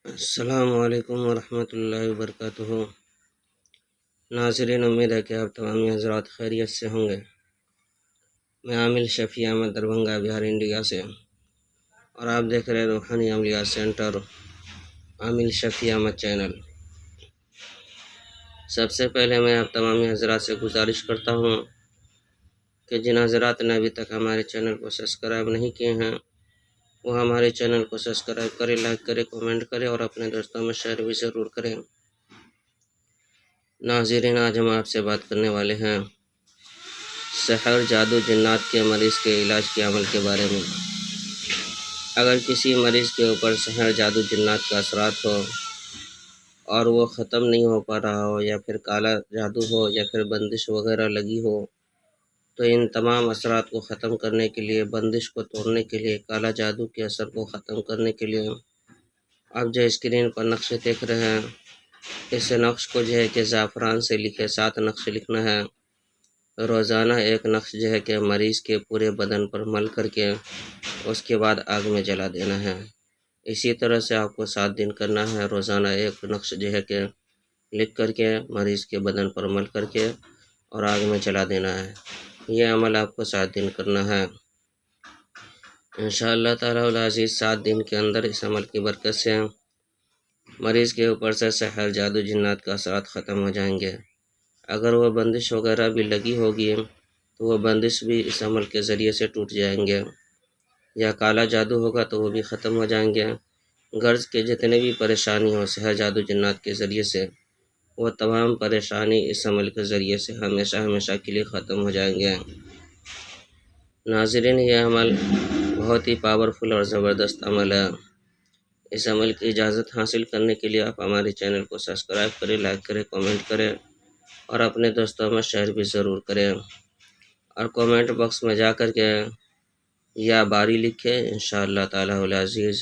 السلام علیکم ورحمۃ اللہ وبرکاتہ۔ ناظرین، امید ہے کہ آپ تمام حضرات خیریت سے ہوں گے۔ میں عامل شفیع احمد دربھنگہ بہار انڈیا سے، اور آپ دیکھ رہے روحانی عملیات سینٹر عامل شفیع احمد چینل۔ سب سے پہلے میں آپ تمام حضرات سے گزارش کرتا ہوں کہ جن حضرات نے ابھی تک ہمارے چینل کو سبسکرائب نہیں کیے ہیں وہ ہمارے چینل کو سبسکرائب کریں، لائک کریں، کمنٹ کریں اور اپنے دوستوں میں شیئر بھی ضرور کریں۔ ناظرین، آج ہم آپ سے بات کرنے والے ہیں سحر، جادو، جنات کے مریض کے علاج کے عمل کے بارے میں۔ اگر کسی مریض کے اوپر سحر، جادو، جنات کا اثرات ہو اور وہ ختم نہیں ہو پا رہا ہو، یا پھر کالا جادو ہو، یا پھر بندش وغیرہ لگی ہو، تو ان تمام اثرات کو ختم کرنے کے لیے، بندش کو توڑنے کے لیے، کالا جادو کے اثر کو ختم کرنے کے لیے آپ جو اسکرین پر نقش دیکھ رہے ہیں، اس نقش کو جو ہے کہ زعفران سے لکھے 7 نقش لکھنا ہے۔ روزانہ ایک نقش جو ہے کہ مریض کے پورے بدن پر مل کر کے اس کے بعد آگ میں جلا دینا ہے۔ اسی طرح سے آپ کو 7 دن کرنا ہے۔ روزانہ ایک نقش جو ہے کہ لکھ کر کے مریض کے بدن پر مل کر کے اور آگ میں جلا دینا ہے۔ یہ عمل آپ کو 7 دن کرنا ہے۔ انشاءاللہ تعالی العزیز 7 دن کے اندر اس عمل کی برکت سے مریض کے اوپر سے سحر، جادو، جنات کا اثرات ختم ہو جائیں گے۔ اگر وہ بندش وغیرہ بھی لگی ہوگی تو وہ بندش بھی اس عمل کے ذریعے سے ٹوٹ جائیں گے، یا کالا جادو ہوگا تو وہ بھی ختم ہو جائیں گے۔ غرض کے جتنے بھی پریشانی ہو سحر، جادو، جنات کے ذریعے سے، وہ تمام پریشانی اس عمل کے ذریعے سے ہمیشہ ہمیشہ کے لیے ختم ہو جائیں گے۔ ناظرین، یہ عمل بہت ہی پاورفل اور زبردست عمل ہے۔ اس عمل کی اجازت حاصل کرنے کے لیے آپ ہمارے چینل کو سبسکرائب کریں، لائک کریں، کمنٹ کریں اور اپنے دوستوں میں شیئر بھی ضرور کریں، اور کمنٹ باکس میں جا کر کے یا باری لکھیں۔ انشاءاللہ تعالی العزیز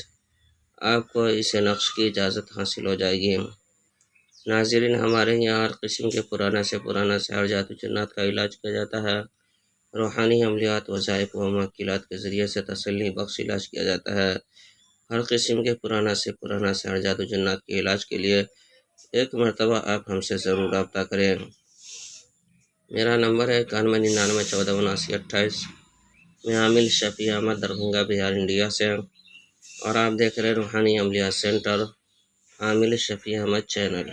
آپ کو اس نقش کی اجازت حاصل ہو جائے گی۔ ناظرین، ہمارے یہاں ہر قسم کے پرانا سے پرانا سحر، جادو، جنات کا علاج کیا جاتا ہے۔ روحانی عملیات، وظائف و موکلات کے ذریعے سے تسلی بخش علاج کیا جاتا ہے۔ ہر قسم کے پرانا سے پرانا سحر، جادو، جنات کے علاج کے لیے ایک مرتبہ آپ ہم سے ضرور رابطہ کریں۔ میرا نمبر ہے 9199147928۔ میں عامل شفیع احمد دربھنگہ بہار انڈیا سے، اور آپ دیکھ رہے روحانی عملیات سینٹر عامل شفیع احمد چینل۔